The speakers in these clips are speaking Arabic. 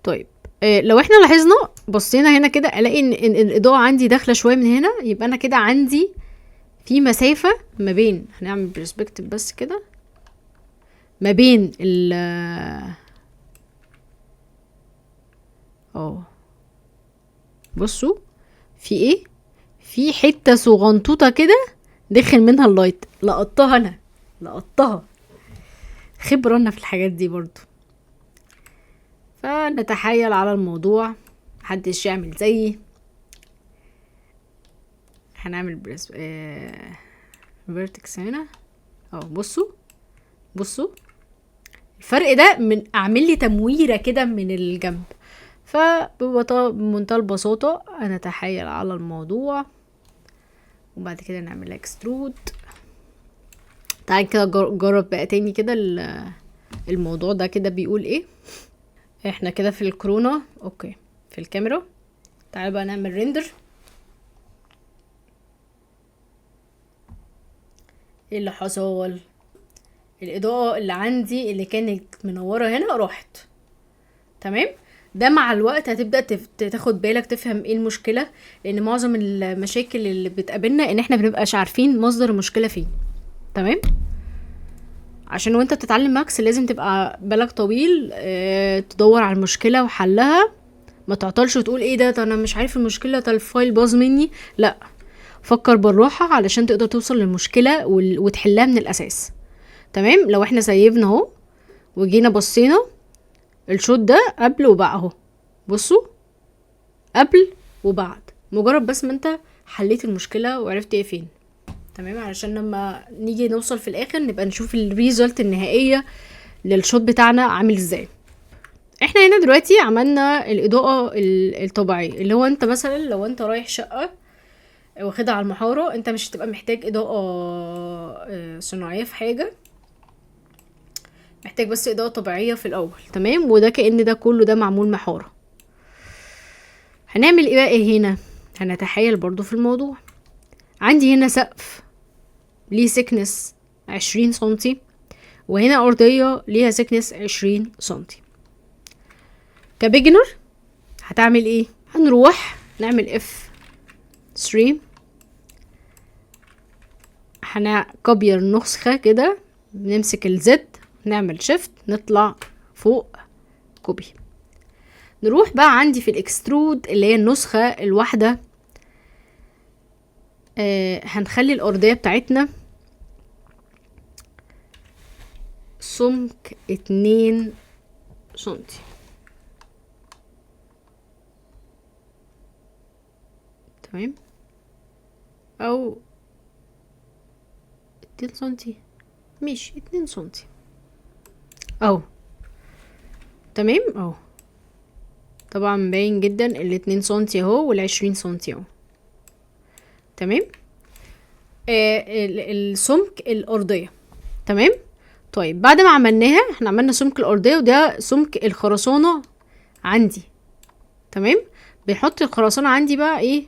طيب لو احنا لاحظنا بصينا هنا كده الاقي ان الاضاءة عندي داخلة شوية من هنا، يبقى انا كده عندي في مسافة ما بين، هنعمل برسبكتيف بس كده، ما بين ال بصوا في ايه، في حتة صغنطوطة كده دخل منها اللايت، لقطتها انا، لقطتها، خبرة انا في الحاجات دي برضو. فنتحايل على الموضوع، محدش يعمل زيي. هنعمل بريس فيرتكس هنا بصوا بصوا الفرق ده، من اعمل لي تمويرة كده من الجنب. بمنتهى البساطة نتحايل على الموضوع، وبعد كده نعمل اكسترود. تعالى كده جرب بقى تاني كده الموضوع ده كده بيقول ايه. احنا كده في الكورونا، اوكي، في الكاميرا. تعالى بقى نعمل ريندر. ايه اللي حصل؟ الاضاءة اللي عندي اللي كانت منورة هنا راحت. تمام. ده مع الوقت هتبدأ تاخد بالك، تفهم ايه المشكلة، لان معظم المشاكل اللي بتقابلنا ان احنا بنبقاش عارفين مصدر المشكلة فين. تمام. عشان وانت بتتعلم ماكس لازم تبقى بالك طويل، تدور على المشكلة وحلها، ما تعطلش وتقول ايه ده انا مش عارف المشكلة، ده الفايل باظ مني. لا، فكر بالراحة علشان تقدر توصل للمشكلة وتحلها من الاساس. تمام. لو احنا سيبنا اهو وجينا بصينا الشوت ده قبل وبعد اهو، بصوا قبل وبعد، مجرد بس ما انت حليت المشكلة وعرفت ايه فين. تمام. علشان لما نيجي نوصل في الاخر نبقى نشوف الريزلت النهائية للشوت بتاعنا عامل ازاي. احنا هنا دلوقتي عملنا الاضاءة الطبيعية، اللي هو انت مثلا لو انت رايح شقة واخدها على المحارة، انت مش هتبقى محتاج اضاءة صناعية في حاجة، محتاج بس اضاءة طبيعية في الاول. تمام. وده كأن ده كله ده معمول محارة. هنعمل ايه بقى هنا؟ هنتحايل برضو في الموضوع. عندي هنا سقف ليه سكنس 20 سنتي، وهنا ارضية ليها سكنس 20 سنتي. كبيجنر هتعمل ايه؟ هنروح نعمل F3، هنكبر النسخة كده، نمسك الزد، نعمل شيفت، نطلع فوق كوبي. نروح بقى عندي في الاكسترود اللي هي النسخة الواحدة، هنخلي الأرضية بتاعتنا سمك 2 سنتي. تمام. او 2 سنتي، مش 2 سنتي اهو. تمام اهو. طبعا باين جدا 2 سنتي اهو وال20 سنتي اهو. تمام. السمك الارضيه. تمام. طيب بعد ما عملناها، احنا عملنا سمك الارضيه وده سمك الخرسانه عندي. تمام. بنحط الخرسانه عندي بقى ايه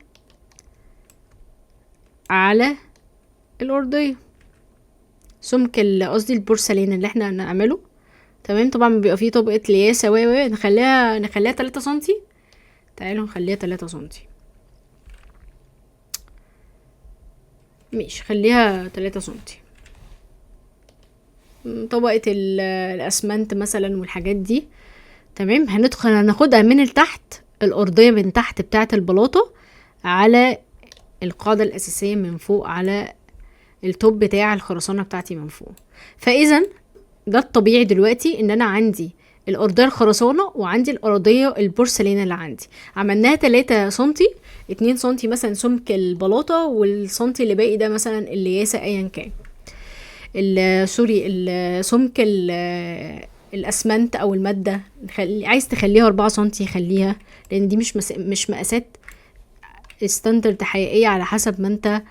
على الارضيه، سمك قصدي البورسلين اللي احنا هنعمله. تمام. طبعا بيبقى فيه طبقه لياسه نخليها 3 سنتي. تعالوا نخليها 3 سنتي. ماشي، خليها 3 سنتي. طبقة الاسمنت مثلا والحاجات دي. تمام. هناخدها من التحت، الارضية من تحت بتاعة البلاطة، على القاعدة الاساسية من فوق، على التوب بتاع الخرسانة بتاعتي من فوق. فاذا ده الطبيعي دلوقتي، ان انا عندي الارضية الخرسانة وعندي الارضية البورسلين اللي عندي، عملناها 3 سنتي، 2 سنتي مثلا سمك البلاطة، والسنتي اللي باقي ده مثلا الياسة ايا كان، سوري السمك الاسمنت او المادة. عايز تخليها 4 سنتي خليها، لان دي مش مقاسات ستاندرد حقيقية، على حسب ما انت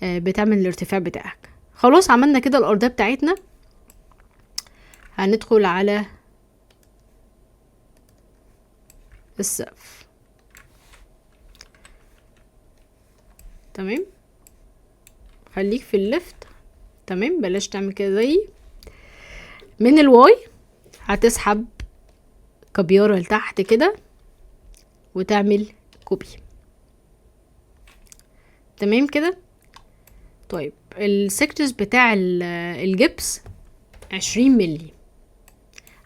بتعمل الارتفاع بتاعك. خلاص عملنا كده الارضية بتاعتنا. هندخل على السقف. تمام. خليك في الليفت. تمام. بلاش تعمل كده زي من الواي، هتسحب كبيارة لتحت كده وتعمل كوبي. تمام كده. طيب السكتس بتاع الجبس 20 ملي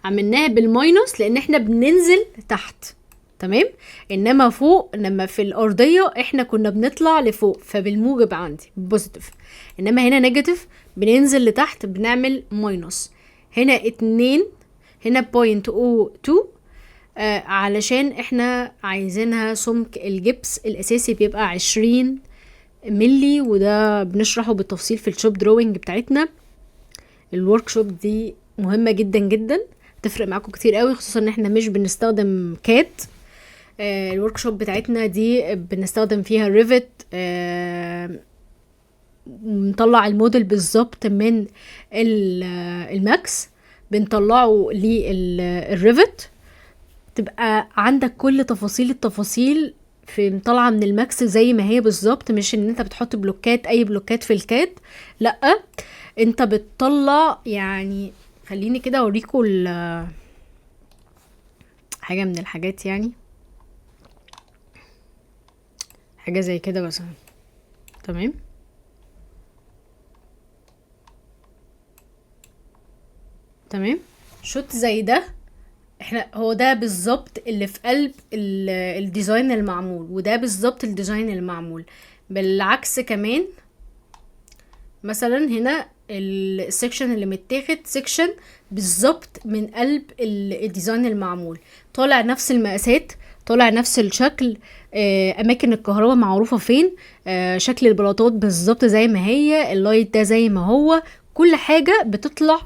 عملناها بالماينس لان احنا بننزل تحت. تمام. انما فوق لما في الارضيه احنا كنا بنطلع لفوق فبالموجب عندي بوزيتيف، انما هنا نيجاتيف بننزل لتحت بنعمل ماينس. هنا 2 هنا 0.02 علشان احنا عايزينها سمك الجبس الاساسي بيبقى 20 ملي، وده بنشرحه بالتفصيل في الشوب دروينج بتاعتنا. الورك شوب دي مهمه جدا جدا، تفرق معاكم كتير قوي، خصوصا ان احنا مش بنستخدم كات. الورك شوب بتاعتنا دي بنستخدم فيها ريفت، نطلع الموديل بالظبط من الماكس بنطلعه للريفت، تبقى عندك كل تفاصيل التفاصيل في طالعه من الماكس زي ما هي بالظبط، مش ان انت بتحط بلوكات اي بلوكات في الكاد، لا انت بتطلع. يعني خليني كده اوريكم حاجه من الحاجات، يعني حاجه زي كده مثلا. تمام. تمام. شوت زي ده احنا هو ده بالظبط اللي في قلب الديزاين المعمول، وده بالظبط الديزاين المعمول. بالعكس كمان مثلا هنا السكشن اللي متاخد سكشن بالظبط من قلب الديزاين المعمول، طالع نفس المقاسات، طالع نفس الشكل، اماكن الكهرباء معروفه فين، شكل البلاطات بالظبط زي ما هي، اللايت ده زي ما هو، كل حاجه بتطلع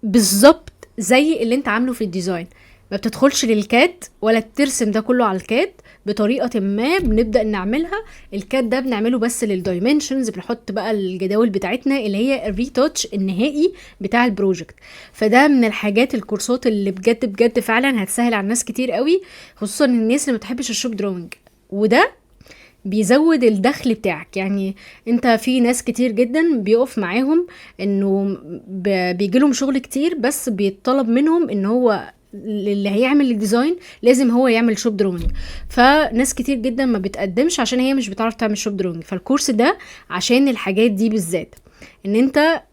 بالظبط زي اللي انت عامله في الديزاين. ما بتدخلش للكاد ولا ترسم ده كله على الكاد بطريقه ما، بنبدا نعملها. الكاد ده بنعمله بس للدايمنشنز، بنحط بقى الجداول بتاعتنا اللي هي الريتاتش النهائي بتاع البروجكت. فده من الحاجات الكورسات اللي بجد بجد فعلا هتسهل على الناس كتير قوي، خصوصا الناس اللي ما بتحبش الشوب دروينج، وده بيزود الدخل بتاعك. يعني انت في ناس كتير جدا بيقف معاهم انه بيجيلهم شغل كتير، بس بيطلب منهم ان هو اللي هيعمل الديزاين لازم هو يعمل شوب دروينج، فناس كتير جدا ما بتقدمش عشان هي مش بتعرف تعمل شوب دروينج. فالكورس ده عشان الحاجات دي بالذات، ان انت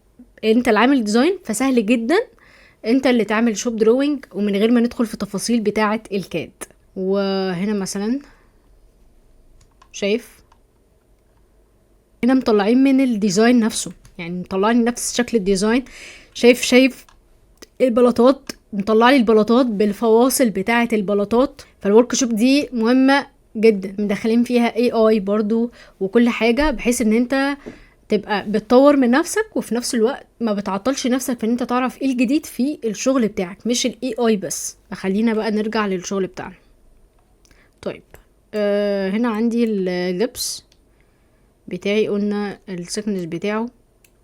اللي عامل ديزاين فسهل جدا انت اللي تعمل شوب دروينج ومن غير ما ندخل في تفاصيل بتاعة الكاد. وهنا مثلا شايف هنا مطلعين من الديزاين نفسه، يعني مطلعين نفس شكل الديزاين. شايف البلاطات، مطلع لي البلاطات بالفواصل بتاعه البلاطات. فالورك شوب دي مهمه جدا، مدخلين فيها AI برضو وكل حاجه، بحيث ان انت تبقى بتطور من نفسك وفي نفس الوقت ما بتعطلش نفسك في ان انت تعرف ايه الجديد في الشغل بتاعك، مش AI بس. فخلينا بقى نرجع للشغل بتاعنا. طيب هنا عندي اللبس بتاعي، قلنا السكنس بتاعه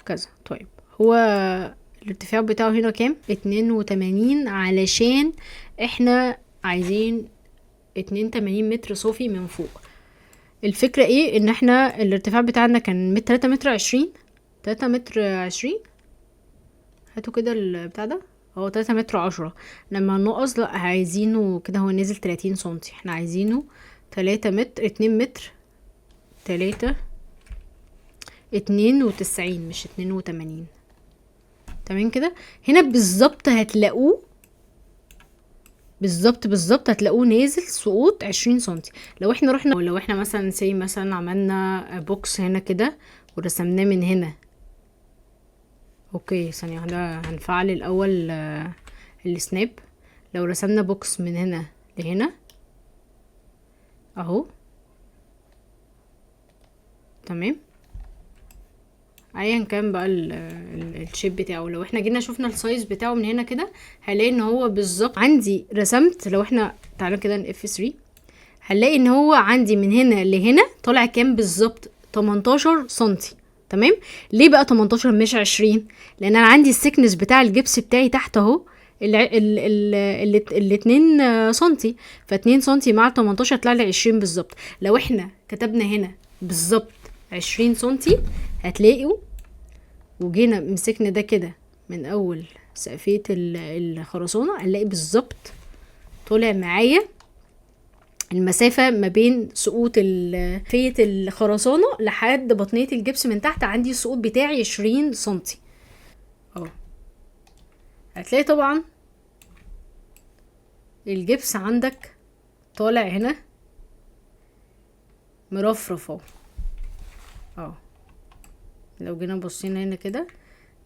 كذا. طيب هو الارتفاع بتاعه هنا كام؟ 82، علشان احنا عايزين 82 متر صافي من فوق. الفكرة ايه؟ ان احنا الارتفاع بتاعنا كان 3 متر 20، 3 متر 20. هاتوا كده البتاع ده، هو 3 متر 10. لما نقص لا عايزينه كده، هو نازل 30 سنتي، احنا عايزينه 3 متر 2 متر 92 مش 82. تمام كده. هنا بالظبط هتلاقوه بالظبط هتلاقوه نازل سقوط 20 سنتي. لو احنا مثلا مثلا عملنا بوكس هنا كده ورسمناه من هنا. اوكي ثانية واحدة، هنفعل الاول السناب. لو رسمنا بوكس من هنا لهنا اهو، تمام، ايا كان بقى الشيب بتاعه. لو احنا جينا شفنا السايز بتاعه من هنا كده هنلاقي ان هو بالظبط عندي رسمت. لو احنا تعالوا كده F3 هنلاقي ان هو عندي من هنا لهنا طالع كام بالظبط؟ 18 سنتي. تمام. ليه بقى 18 مش 20؟ لان انا عندي السكنس بتاع الجبس بتاعي تحت اهو ال 2 سنتي، ف 2 سنتي مع 18 طلع لي 20 بالظبط. لو احنا كتبنا هنا بالظبط 20 سنتي هتلاقوا، وجينا مسكنا ده كده من اول سقفية الخرسانة، هنلاقي بالظبط طالع معايا المسافة ما بين سقوط فية الخرسانة لحد بطنية الجبس من تحت، عندي السقوط بتاعي 20 سنتي اهو. هتلاقي طبعا الجبس عندك طالع هنا مرفرف اهو. لو جينا بصينا هنا كده،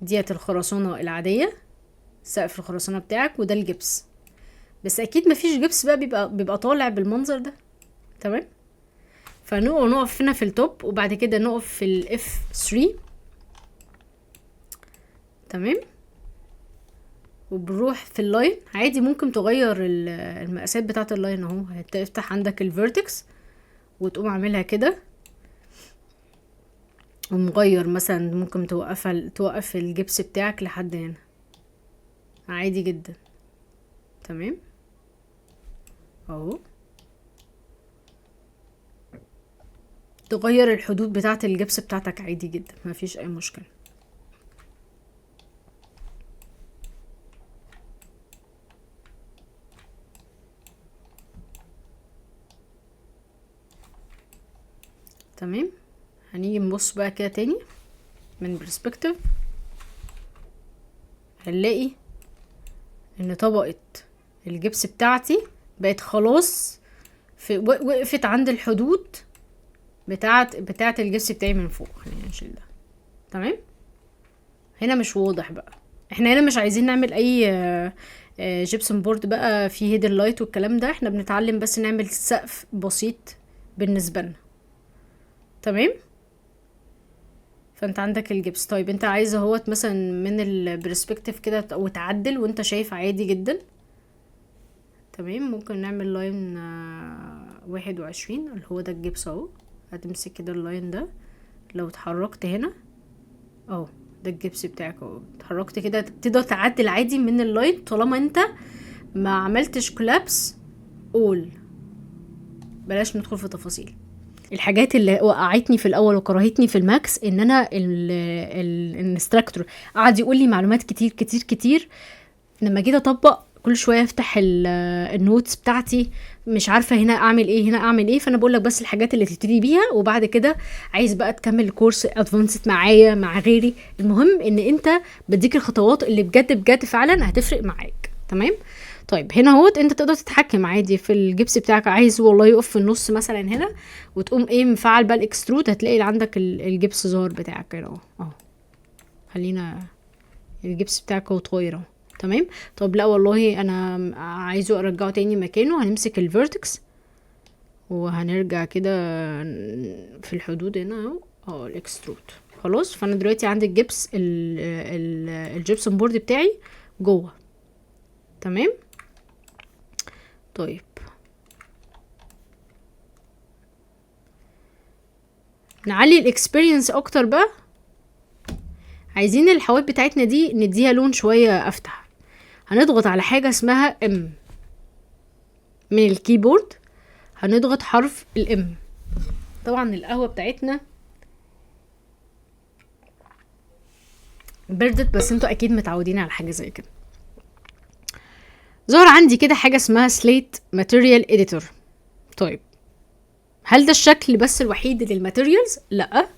ديت الخرسانة العادية، سقف الخرسانة بتاعك، وده الجبس. بس اكيد مفيش جبس بقى بيبقى طالع بالمنظر ده. تمام. فنقف هنا في التوب، وبعد كده نقف في الاف 3. تمام. وبنروح في اللاين عادي، ممكن تغير المقاسات بتاعه اللاين اهو. هتفتح عندك الفيرتكس وتقوم عاملها كده، ومغير مثلا ممكن توقف الجبس بتاعك لحد هنا عادي جدا. تمام اهو. تغير الحدود بتاعه الجبس بتاعتك عادي جدا، مفيش اي مشكله. تمام. هنيجي نبص بقى كده تاني من برسبكتيف، هنلاقي ان طبقة الجبس بتاعتي بقت خلاص وقفت عند الحدود بتاعت الجبس بتاعي من فوق. خلينا نشيل ده. تمام. هنا مش واضح بقى، احنا هنا مش عايزين نعمل اي جيبسون بورد بقى فيه هيدن لايت والكلام ده، احنا بنتعلم بس نعمل سقف بسيط بالنسبة لنا. تمام. فانت عندك الجبس. طيب انت عايز اهوت مثلا من البرسبكتيف كده وتعدل وانت شايف عادي جدا. تمام. ممكن نعمل لاين 21 اللي هو ده الجبس اهو. هتمسك كده اللاين ده، لو اتحركت هنا اهو ده الجبس بتاعك اهو. اتحركت كده تقدر تعدل عادي من اللاين طالما انت ما عملتش كولابس اول. بلاش ندخل في تفاصيل. الحاجات اللي وقعتني في الاول وكرهتني في الماكس ان انا الانستراكتور قعد يقول لي معلومات كتير كتير كتير. لما جيت اطبق كل شويه افتح النوتس بتاعتي، مش عارفه هنا اعمل ايه هنا اعمل ايه. فانا بقول لك بس الحاجات اللي تبتدي بيها، وبعد كده عايز بقى تكمل الكورس ادفانسد معايا مع غيري. المهم ان انت بديك الخطوات اللي بجد بجد فعلا هتفرق معاك. تمام. طيب هنا اهوت انت تقدر تتحكم عادي في الجبس بتاعك. عايز والله يقف في النص مثلا هنا، وتقوم ايه مفعل بقى الاكسترود، هتلاقي عندك الجبس ظهر بتاعك كده اهو. خلينا الجبس بتاعك اهو اتغير اهو. تمام. طب لا والله انا عايزه ارجعه تاني مكانه، هنمسك الفيرتكس وهنرجع كده في الحدود هنا اهو الاكسترود. خلاص. فانا دلوقتي عندي الجبس الجبسون بورد بتاعي جوه. تمام. طيب نعلي الاكسبيرينس اكتر بقى. عايزين الحواف بتاعتنا دي نديها لون شويه افتح. هنضغط على حاجه اسمها ام من الكيبورد، هنضغط حرف الام. طبعا القهوه بتاعتنا بردت، بس انتوا اكيد متعودين على حاجه زي كده. ظهر عندي كده حاجه اسمها سليت ماتيريال اديتور. طيب هل ده الشكل بس الوحيد للماتيريالز؟ لا،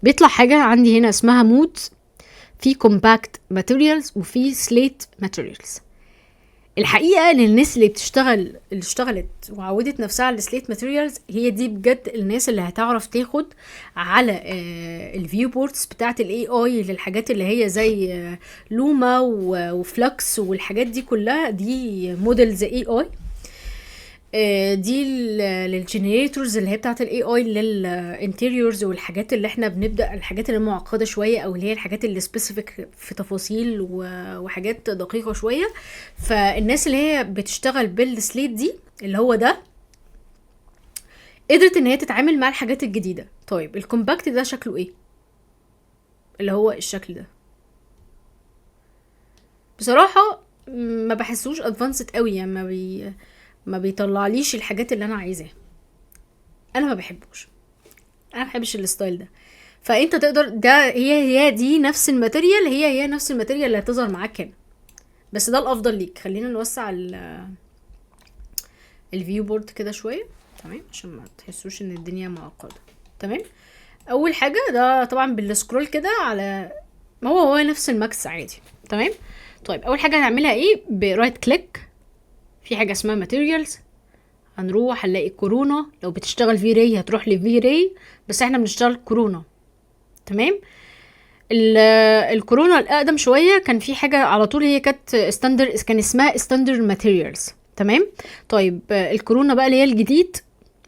بيطلع حاجه عندي هنا اسمها مود، في كومباكت ماتيريالز وفي سليت ماتيريالز. الحقيقه ان الناس اللي اشتغلت وعودت نفسها على السليت ماتيريالز هي دي بجد الناس اللي هتعرف تاخد على الفيو بوردز بتاعه الاي اي للحاجات اللي هي زي لوما وفلكس والحاجات دي كلها. دي موديلز اي اي، دي للجنريتورز اللي هي بتاعه الاي اي للانتيريورز، والحاجات اللي احنا بنبدا الحاجات اللي معقده شويه، او اللي هي الحاجات اللي سبيسيفيك في تفاصيل وحاجات دقيقه شويه. فالناس اللي هي بتشتغل بالسليت دي اللي هو ده قدرت ان هي تتعامل مع الحاجات الجديده. طيب الكومباكت ده شكله ايه؟ اللي هو الشكل ده بصراحه ما بحسوش ادفانسد قوي، يعني ما بيطلعليش الحاجات اللي انا عايزاها. انا ما بحبوش، انا ما بحبش الستايل ده. فانت تقدر ده هي دي نفس الماتيريال، هي نفس الماتيريال اللي هتظهر معاك هنا. بس ده الافضل ليك. خلينا نوسع الفيو بورد كده شويه، تمام، عشان ما تحسوش ان الدنيا معقده. تمام. اول حاجه ده طبعا بالسكرول كده على ما هو نفس الماكس عادي. تمام. طيب اول حاجه هنعملها ايه؟ برايت كليك في حاجه اسمها ماتيريالز، هنروح هنلاقي كورونا. لو بتشتغل في راي هتروح لفي راي، بس احنا بنشتغل كورونا. تمام. الكورونا الاقدم شويه كان في حاجه على طول هي كانت ستاندر، كان اسمها ستاندر ماتيريالز. تمام. طيب الكورونا بقى اللي هي الجديد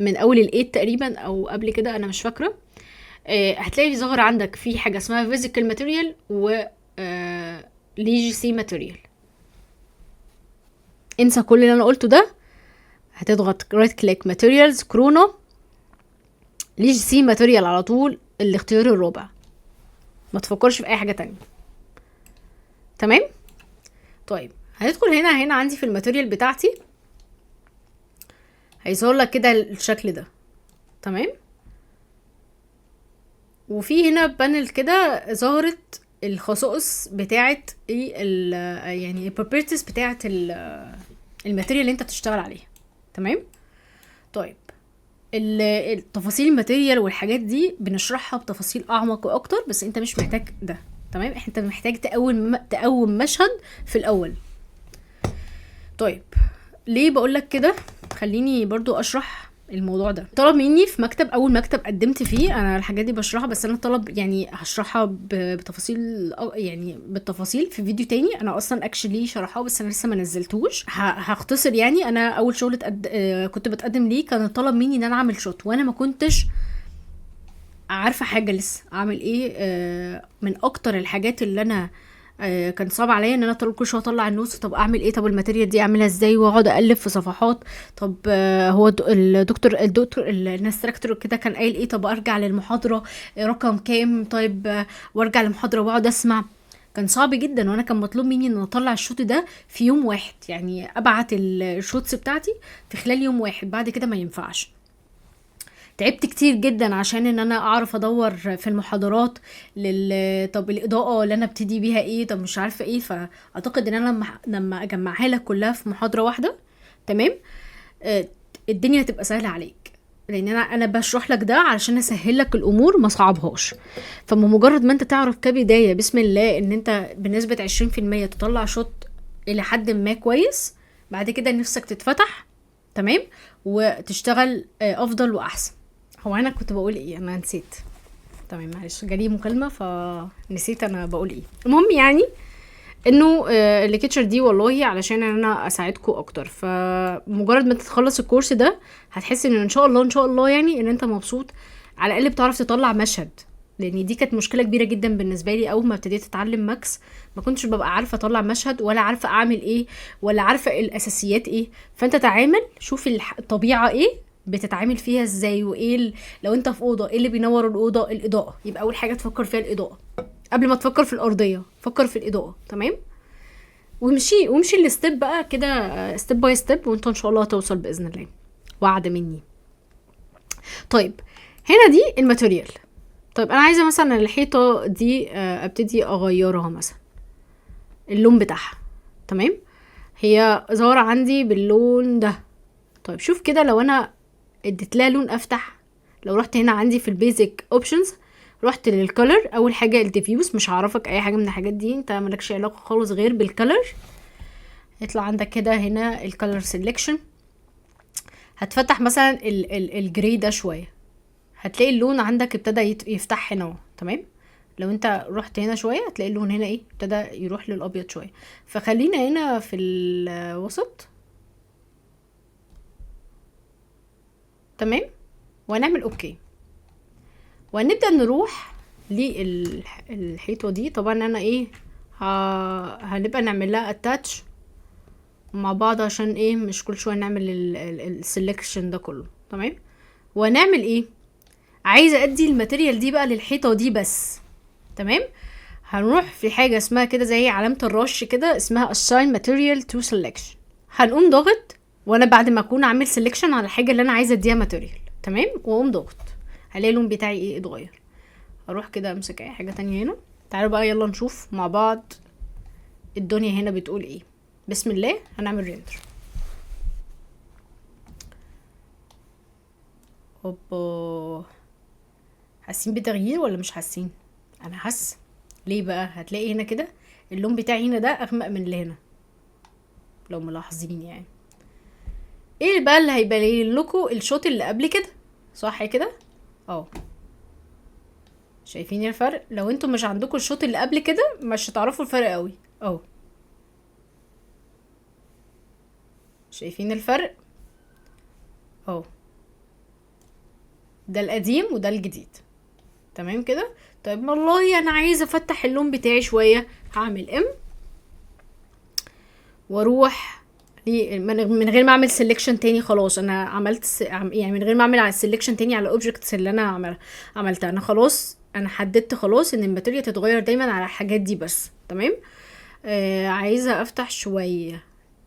من اول الايت تقريبا او قبل كده انا مش فاكره. هتلاقي ظهر عندك في حاجه اسمها فيزيكال ماتيريال و لي جي سي ماتيريال. انسى كل اللي انا قلته ده، هتضغط رايت كليك ماتيريالز كورونا لي جي سي ماتيريال على طول، الاختيار الرابع، ما تفكرش في اي حاجه تانية. تمام. طيب هندخل هنا عندي في الماتيريال بتاعتي هيظهر لك كده الشكل ده. تمام. وفي هنا بانل كده ظهرت الخصائص بتاعت ايه يعني البروبرتيز بتاعت الماتيريال اللي انت بتشتغل عليها. تمام. طيب التفاصيل الماتيريال والحاجات دي بنشرحها بتفاصيل اعمق واكتر، بس انت مش محتاج ده. تمام. انت محتاج تقوم مشهد في الاول. طيب ليه بقولك كده؟ خليني برضو اشرح الموضوع ده. طلب مني في مكتب، اول مكتب قدمت فيه انا الحاجات دي بشرحها، بس انا طلب يعني هشرحها بتفاصيل، يعني بالتفاصيل في فيديو تاني. انا اصلا اكشلي شرحها بس انا لسه ما نزلتوش. هختصر يعني. انا اول شغل كنت بتقدم ليه كان طلب مني ان انا اعمل شوت، وانا ما كنتش عارفه حاجه لسه اعمل ايه. من اكتر الحاجات اللي انا كان صعب عليا ان انا كل شويه اطلع النوتس. طب اعمل ايه؟ طب الماتيريال دي اعملها ازاي؟ واقعد اقلب في صفحات. طب هو الدكتور الانستراكتور كده كان قايل ايه؟ طب ارجع للمحاضره رقم كام؟ طيب وارجع للمحاضره واقعد اسمع. كان صعب جدا، وانا كان مطلوب مني ان اطلع الشوت ده في يوم واحد، يعني ابعت الشوتس بتاعتي في خلال يوم واحد، بعد كده ما ينفعش. تعبت كتير جدا عشان ان انا اعرف ادور في المحاضرات طب الاضاءه اللي انا ابتدي بيها ايه؟ طب مش عارفه ايه. فاعتقد ان انا لما اجمعها لك كلها في محاضره واحده، تمام، الدنيا هتبقى سهله عليك، لان انا بشرح لك ده علشان اسهل لك الامور ما صعبهاش. فمجرد ما انت تعرف كبدايه بسم الله ان انت بنسبه 20% تطلع شوت الى حد ما كويس، بعد كده نفسك تتفتح. تمام. وتشتغل افضل واحسن. هو انا كنت بقول ايه؟ انا نسيت. تمام معلش، جالي مكالمه فنسيت انا بقول ايه. المهم يعني انه الليكتشر دي والله علشان انا اساعدكم اكتر. فمجرد ما تتخلص الكورس ده هتحس ان شاء الله ان شاء الله يعني ان انت مبسوط، على الاقل بتعرف تطلع مشهد. لان دي كانت مشكله كبيره جدا بالنسبه لي اول ما ابتديت اتعلم ماكس. ما كنتش ببقى عارفه اطلع مشهد، ولا عارفه اعمل ايه، ولا عارفه الاساسيات ايه. فانت تعامل، شوف الطبيعه ايه بتتعامل فيها ازاي، وايه لو انت في اوضه ايه اللي بينور الاوضه؟ الاضاءه. يبقى اول حاجه تفكر فيها الاضاءه قبل ما تفكر في الارضيه، فكر في الاضاءه. تمام. وامشي الستيب بقى كده، ستيب باي ستيب، وانت ان شاء الله هتوصل باذن الله، وعد مني. طيب هنا دي الماتيريال. طيب انا عايزه مثلا الحيطه دي ابتدي اغيرها مثلا اللون بتاعها. تمام. هي ظاهره عندي باللون ده. طيب شوف كده، لو انا اديت لها لون افتح، لو رحت هنا عندي في البيزك اوبشنز رحت للكولر، اول حاجه الديفيوز، مش هعرفك اي حاجه من الحاجات دي، انت مالكش علاقه خالص غير بالكولر. يطلع عندك كده هنا الكولر سيلكشن، هتفتح مثلا الجري ده شويه، هتلاقي اللون عندك ابتدى يفتح هنا اهو. تمام. لو انت رحت هنا شويه هتلاقي اللون هنا ايه؟ ابتدى يروح للابيض شويه. فخلينا هنا في الوسط. تمام. وهنعمل اوكي، وهنبدا نروح للحيطه دي. طبعا انا ايه هنبقى نعمل لها اتاتش مع بعض، عشان ايه مش كل شويه نعمل السلكشن ده كله. تمام. وهنعمل ايه؟ عايزه ادي الماتيريال دي بقى للحيطه دي بس. تمام. هنروح في حاجه اسمها كده زي علامه الرش كده، اسمها assign material to selection. هنقوم ضاغط، وانا بعد ما اكون عامل سelection على الحاجه اللي انا عايزه اديها ماتيريال، تمام، واقوم ضاغط، هلاقي اللون بتاعي ايه؟ اتغير. اروح كده امسك اي حاجه تانية هنا. تعالوا بقى يلا نشوف مع بعض الدنيا هنا بتقول ايه. بسم الله هنعمل ريندر. اوبا، حاسين بتغيير ولا مش حاسين؟ انا حاسه. ليه بقى؟ هتلاقي هنا كده اللون بتاعي هنا ده اغمق من اللي هنا لو ملاحظين يعني. ايه بقى اللي هيبين لكم الشوط اللي قبل كده؟ صح كده؟ شايفين الفرق؟ لو انتوا مش عندكم الشوط اللي قبل كده مش هتعرفوا الفرق قوي. شايفين الفرق؟ ده القديم وده الجديد. تمام كده. طيب والله انا عايزه افتح اللون بتاعي شويه، هعمل ام واروح من غير ما اعمل سيلكشن تاني. خلاص انا عملت يعني من غير ما اعمل على السيلكشن تاني على الاوبجكتس اللي انا عملتها. انا خلاص انا حددت خلاص ان الماتيريال تتغير دايما على الحاجات دي بس. تمام. عايزه افتح شويه،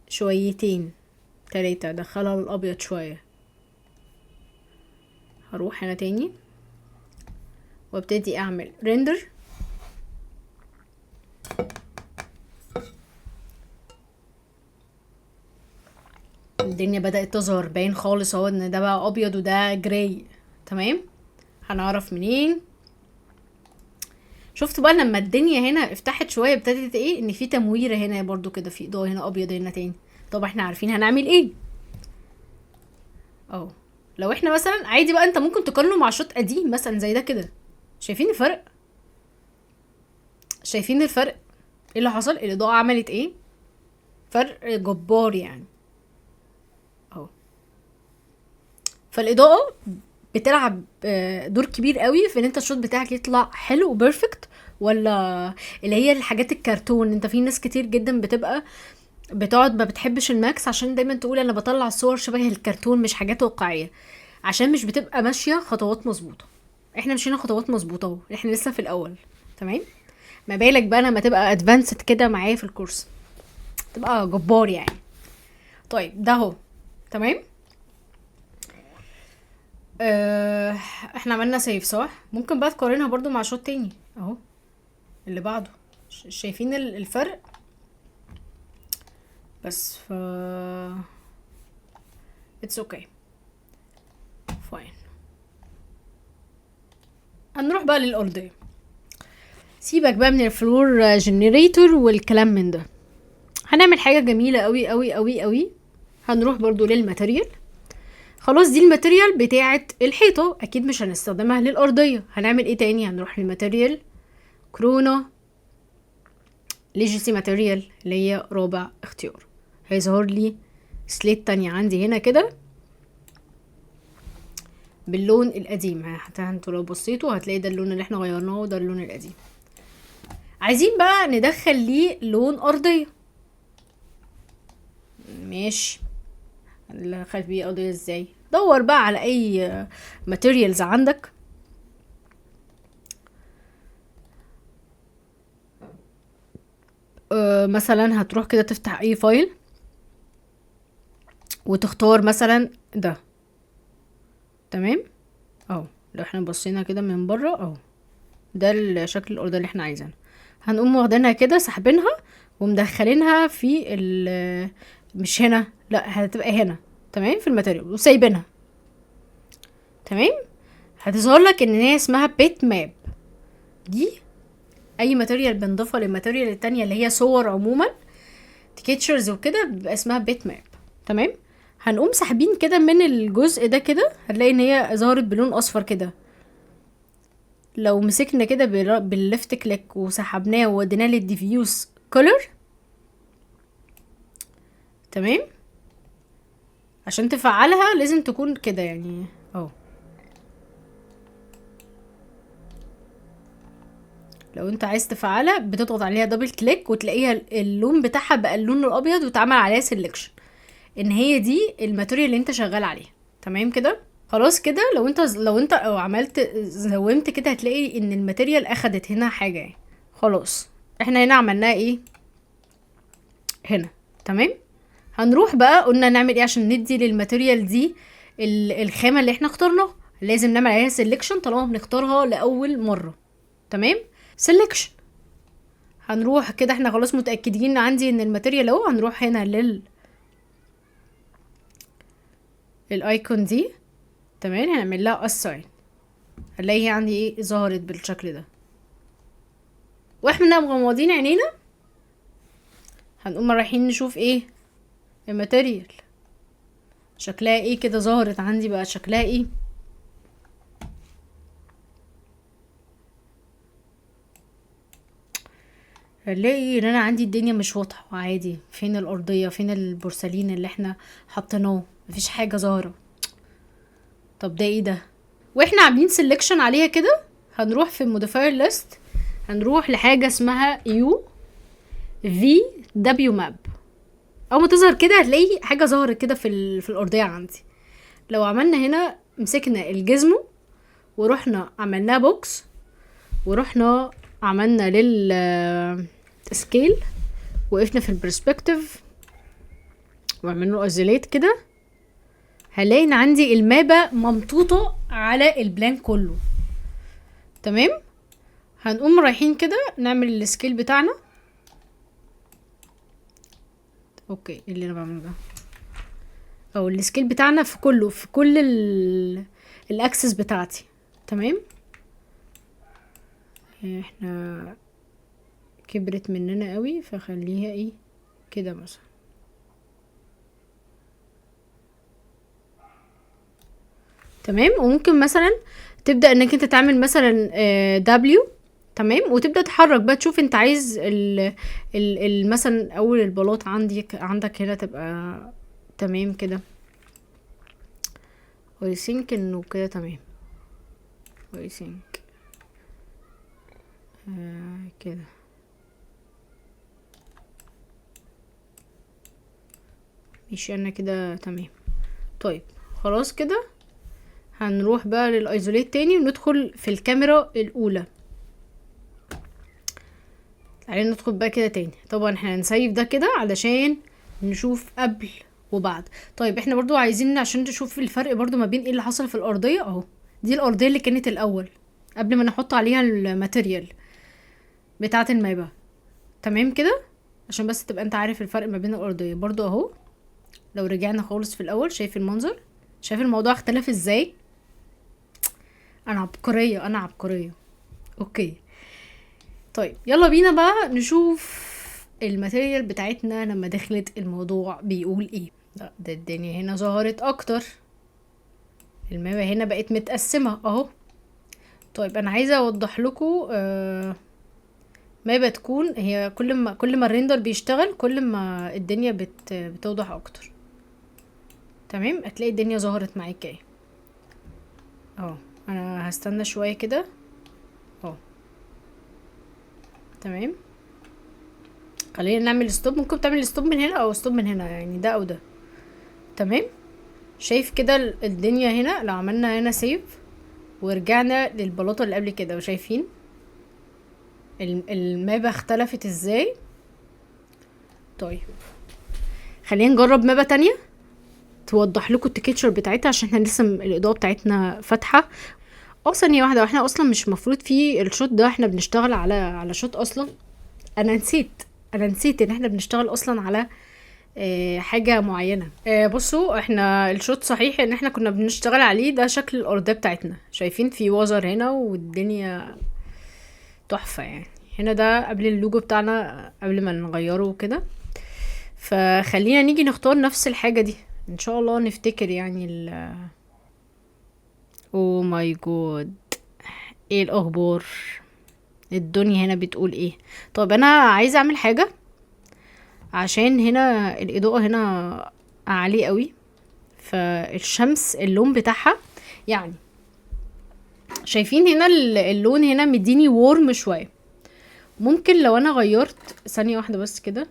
شويتين 3، ادخلها الابيض شويه. هروح هنا تاني وابتدي اعمل ريندر. الدنيا بدأت تظهر، باين خالص اهو ان ده بقى ابيض وده جراي. تمام. هنعرف منين؟ شفت بقى لما الدنيا هنا افتحت شويه ابتدت ايه؟ ان في تمويره هنا برضو كده، في اضاءه هنا ابيض هنا تاني. طب احنا عارفين هنعمل ايه. لو احنا مثلا عادي بقى، انت ممكن تقارنه مع شوط قديم مثلا زي ده كده. شايفين الفرق؟ شايفين الفرق؟ ايه اللي حصل؟ الاضاءه عملت ايه؟ فرق جبار يعني. فالاضاءه بتلعب دور كبير قوي في ان انت الشوت بتاعك يطلع حلو وبيرفكت، ولا اللي هي الحاجات الكرتون. انت في ناس كتير جدا بتبقى بتقعد ما بتحبش الماكس عشان دايما تقول انا بطلع صور شبه الكرتون مش حاجات واقعيه، عشان مش بتبقى ماشيه خطوات مظبوطه. احنا مشينا خطوات مظبوطه اهو، احنا لسه في الاول. تمام. ما بالك بقى لما تبقى ادفانسد كده معايا في الكورس، تبقى جبار يعني. طيب ده اهو. تمام. احنا عملنا سيف صح؟ ممكن بقى تقارنها برضو مع شوط تاني اهو اللي بعده. شايفين الفرق؟ بس it's okay fine. هنروح بقى للأرضية. سيبك بقى من الفلور جنريتور والكلام من ده. هنعمل حاجة جميلة قوي قوي قوي قوي. هنروح برضو للماتيريال. خلاص دي الماتيريال بتاعة الحيطة، اكيد مش هنستخدمها للأرضية. هنعمل ايه تاني؟ هنروح للماتيريال كرونا ليجيسي ماتيريال اللي هي رابع اختيار. هيظهر لي سليت تانية عندي هنا كده باللون القديم. حتى انتوا لو بصيتوا هتلاقي ده اللون اللي احنا غيرناه وده اللون القديم. عايزين بقى ندخل ليه لون ارضية. ماشي. اللي خلف بيه ارضية ازاي؟ دور بقى على اي ماتيريالز عندك. مثلا هتروح كده تفتح اي فايل وتختار مثلا ده. تمام. لو احنا بصينا كده من بره ده الشكل الارضيه اللي احنا عايزينها. هنقوم واخدينها كده سحبينها ومدخلينها في مش هنا، لا هتبقى هنا. تمام. في الماتيريال وسايبينها. تمام. هتظهر لك ان هي اسمها بيت ماب. دي اي ماتيريال بنضيفها للماتيريال التانية اللي هي صور عموما تكيتشرز وكده بيبقى اسمها بيت ماب. تمام. هنقوم سحبين كده من الجزء ده كده، هنلاقي ان هي ظهرت بلون اصفر كده. لو مسكنا كده بالليفت كليك وسحبناه ووديناه للديفيوز كولر. تمام. عشان تفعلها لازم تكون كده يعني لو انت عايز تفعلها بتضغط عليها دبل كليك وتلاقيها اللون بتاعها بقى اللون الابيض وتعمل عليها سيلكشن ان هي دي الماتيريال اللي انت شغال عليها. تمام كده. خلاص كده. لو انت عملت زومت كده هتلاقي ان الماتيريال اخدت هنا حاجه. خلاص احنا هنا عملناها ايه هنا. تمام. هنروح بقى قلنا نعمل ايه عشان ندي للماتيريال دي الخامه اللي احنا اخترناها. لازم نعمل عليها سيلكشن طالما بنختارها لاول مره. تمام. سيلكشن. هنروح كده، احنا خلاص متأكدين عندي ان الماتيريال اهو. هنروح هنا الايكون دي، تمام، هنعمل لها assign. هنلاقي عندي ايه ظهرت بالشكل ده. واحنا مغمضين عينينا هنقوم رايحين نشوف ايه الماتيريال شكلها ايه كده. ظهرت عندي بقى شكلها ايه. هنلاقي ان انا عندي الدنيا مش واضحه عادي. فين الارضيه؟ فين البورسلين اللي احنا حطيناه؟ مفيش حاجه ظاهره. طب ده ايه ده؟ واحنا عاملين سيلكشن عليها كده هنروح في الموديفاير ليست، هنروح لحاجه اسمها يو في دبليو ماب. اول ما تظهر كده هتلاقي حاجه ظهرت كده في الارضيه عندي. لو عملنا هنا مسكنا الجزمو ورحنا عملناه بوكس ورحنا عملنا سكيل، وقفنا في البرسبكتيف وعملنا له ازوليت كده، هنلاقي ان عندي المابة ممطوطة على البلان كله. تمام. هنقوم رايحين كده نعمل السكيل بتاعنا. اوكي، إيه اللي انا بعمله ده؟ او السكيل بتاعنا في كله، في كل الاكسس بتاعتي. تمام. احنا كبرت مننا قوي فخليها ايه كده مثلا. تمام. وممكن مثلا تبدا انك انت تعمل مثلا دبليو، تمام، وتبدا تحرك بقى تشوف انت عايز مثلا اول البلاط عندك هنا تبقى تمام كده. ويسينك انه كده تمام. ويسينك كده. ماشي انا كده تمام. طيب خلاص كده هنروح بقى للايزوليت تاني وندخل في الكاميرا الاولى. تعالي ندخل بقى كده تاني. طبعا احنا هنسيف ده كده علشان نشوف قبل وبعد. طيب احنا برضو عايزين عشان تشوف الفرق برضو ما بين ايه اللي حصل في الارضية اهو. دي الارضية اللي كانت الاول قبل ما نحط عليها الماتيريال بتاعة المابة. تمام كده عشان بس تبقى انت عارف الفرق ما بين الارضية برضو اهو. لو رجعنا خالص في الاول شايف المنظر؟ شايف الموضوع اختلف ازاي؟ انا عبقرية، انا عبقرية. اوكي طيب يلا بينا بقى نشوف الماتيريال بتاعتنا لما دخلت الموضوع بيقول ايه. ده الدنيا هنا ظهرت اكتر، المابة هنا بقت متقسمة اهو. طيب انا عايزة اوضح لكم مابة تكون هي كل ما الريندر بيشتغل كل ما الدنيا بتوضح اكتر. تمام. هتلاقي الدنيا ظهرت معاك اهي اهو. انا هستنى شوية كده اهو. تمام. خلينا نعمل ستوب. ممكن تعمل ستوب من هنا او ستوب من هنا، يعني ده او ده. تمام. شايف كده الدنيا هنا لو عملنا هنا سيف ورجعنا للبلاطه اللي قبل كده وشايفين المابة اختلفت ازاي. طيب خلينا نجرب مابة تانية توضح لكم التكتشر بتاعتها عشان احنا لسه الاضاءه بتاعتنا فاتحه. ثانيه واحده، واحنا اصلا مش مفروض في الشوت ده احنا بنشتغل على شوت اصلا. انا نسيت ان احنا بنشتغل اصلا على حاجة معينة. بصوا احنا الشوت صحيح ان احنا كنا بنشتغل عليه ده شكل الارضية بتاعتنا. شايفين في وزر هنا والدنيا تحفة يعني. هنا ده قبل اللوجو بتاعنا قبل ما نغيره كده. فخلينا نيجي نختار نفس الحاجة دي ان شاء الله نفتكر يعني او ماي جود، ايه الاخبار؟ الدنيا هنا بتقول ايه؟ طب انا عايزة اعمل حاجة عشان هنا الاضاءة هنا عالية قوي، فالشمس اللون بتاعها يعني شايفين هنا اللون هنا مديني وورم شوية. ممكن لو انا غيرت ثانية واحدة بس كده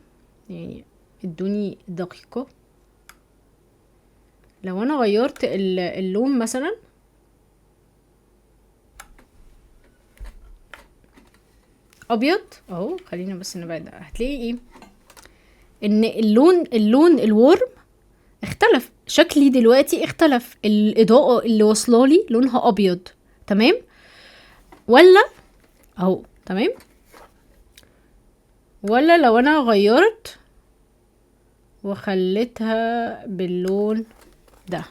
يعني ادوني دقيقة. لو انا غيرت اللون مثلا ابيض اهو، خلينا بس نبعد، هتلاقي ايه ان اللون الورم اختلف. شكلي دلوقتي اختلف، الاضاءة اللي واصلالي لونها ابيض. تمام ولا اهو؟ تمام. ولا لو انا غيرت وخليتها باللون ده.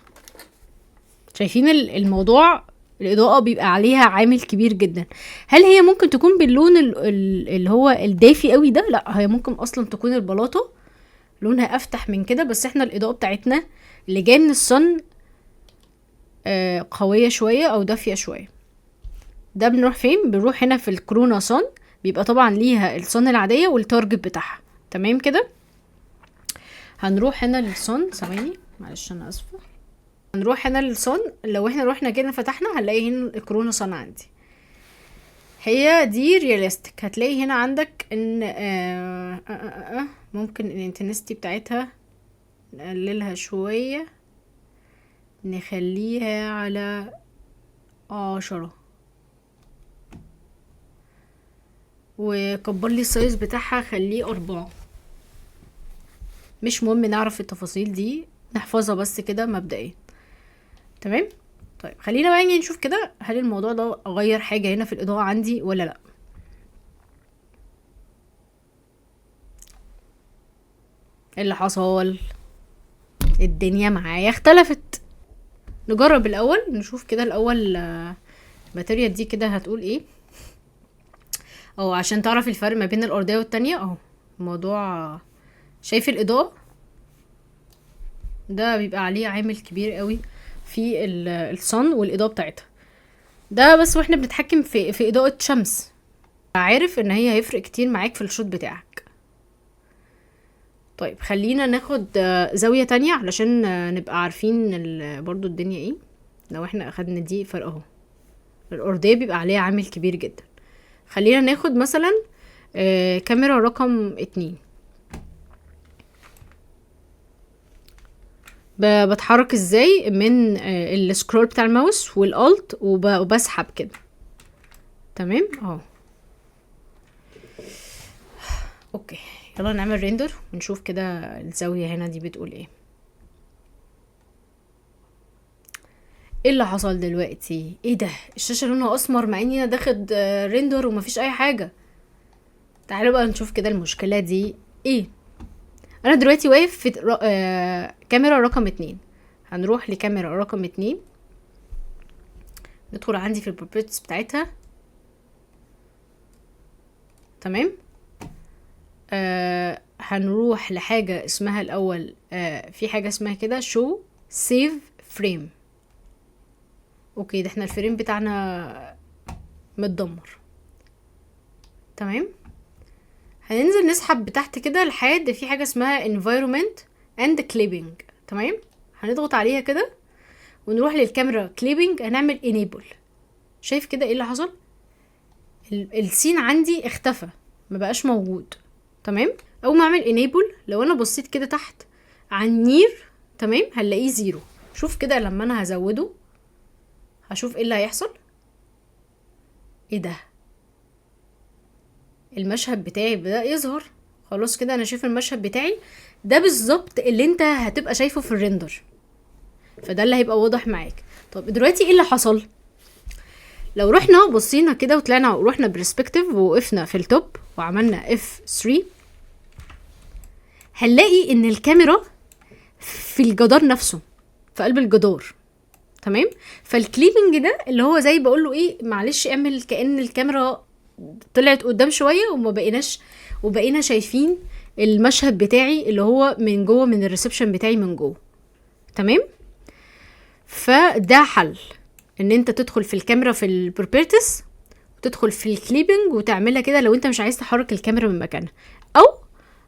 شايفين الموضوع؟ الاضاءة بيبقى عليها عامل كبير جدا. هل هي ممكن تكون باللون اللي هو الدافي قوي ده؟ لا، هي ممكن اصلا تكون البلاطة لونها افتح من كده، بس احنا الاضاءة بتاعتنا اللي جايه من الصن قوية شوية او دافية شوية. ده بنروح فين؟ بنروح هنا في الكورونا صن، بيبقى طبعا ليها الصن العادية والتارجت بتاعها. تمام كده. هنروح هنا للصن، ثواني معلش انا اسفة. هنروح هنا للصن، لو احنا روحنا كده فتحنا هنلاقي هنا الكورونا صن عندي، هي دي رياليستيك. هتلاقي هنا عندك ان ممكن الانتنسيتي بتاعتها نقللها شوية، نخليها على 10، وكبر لي السايز بتاعها خليه 4. مش مهم نعرف التفاصيل دي، نحفظها بس كده مبدئيا. تمام. طيب خلينا بقى نيجي نشوف كده هل الموضوع ده اغير حاجة هنا في الاضاءة عندي ولا لا. إيه اللي حصل؟ الدنيا معايا اختلفت. نجرب الاول، نشوف كده الاول الماتيريال دي كده هتقول ايه، او عشان تعرف الفرق ما بين الارضية والتانية. اهو الموضوع، شايف الاضاءة ده بيبقى عليه عامل كبير قوي في الصن والاضاءة بتاعتها. ده بس واحنا بنتحكم في اضاءة شمس، عارف ان هي هيفرق كتير معاك في الشوت بتاعك. طيب خلينا ناخد زاوية تانية علشان نبقى عارفين برضو الدنيا ايه. لو احنا اخدنا دي فرق اهو، الأرضية بيبقى عليها عامل كبير جدا. خلينا ناخد مثلا كاميرا رقم 2. بتحرك ازاي من السكرول بتاع الماوس والالت وبسحب كده. تمام اهو. اوكي يلا نعمل ريندر ونشوف كده الزاوية هنا دي بتقول ايه. ايه اللي حصل دلوقتي؟ ايه ده؟ الشاشة لونها اسمر مع اني انا داخل ريندر ومفيش اي حاجة. تعالوا بقى نشوف كده المشكلة دي ايه. انا دلوقتي واقف في كاميرا رقم 2. هنروح لكاميرا رقم 2، ندخل عندي في البروبرتيز بتاعتها. تمام. هنروح لحاجة اسمها الاول في حاجة اسمها كده شو سيف فريم. اوكي ده احنا الفريم بتاعنا متدمر. تمام. هننزل نسحب بتحت كده لحد في حاجة اسمها environment and clipping. تمام. هنضغط عليها كده ونروح للكاميرا clipping، هنعمل enable. شايف كده ايه اللي حصل؟ السين عندي اختفى، ما بقاش موجود. تمام. اول ما اعمل enable، لو انا بصيت كده تحت على النير، تمام، هنلاقيه 0. شوف كده لما انا هزوده هشوف ايه اللي هيحصل. ايه ده؟ المشهد بتاعي بدأ يظهر. خلاص كده انا شايف المشهد بتاعي ده بالظبط اللي انت هتبقى شايفه في الريندر، فده اللي هيبقى واضح معاك. طب دلوقتي ايه اللي حصل؟ لو رحنا بصينا كده وطلعنا ورحنا برسبكتيف ووقفنا في التوب وعملنا F3، هنلاقي ان الكاميرا في الجدار نفسه، في قلب الجدار. تمام. فالكليبنج ده اللي هو زي بقول له ايه، معلش اعمل كأن الكاميرا طلعت قدام شويه وبقينا شايفين المشهد بتاعي اللي هو من جوه، من الريسبشن بتاعي من جوه. تمام. فده حل ان انت تدخل في الكاميرا في البروبرتيز وتدخل في الكليبنج وتعملها كده لو انت مش عايز تحرك الكاميرا من مكانها، او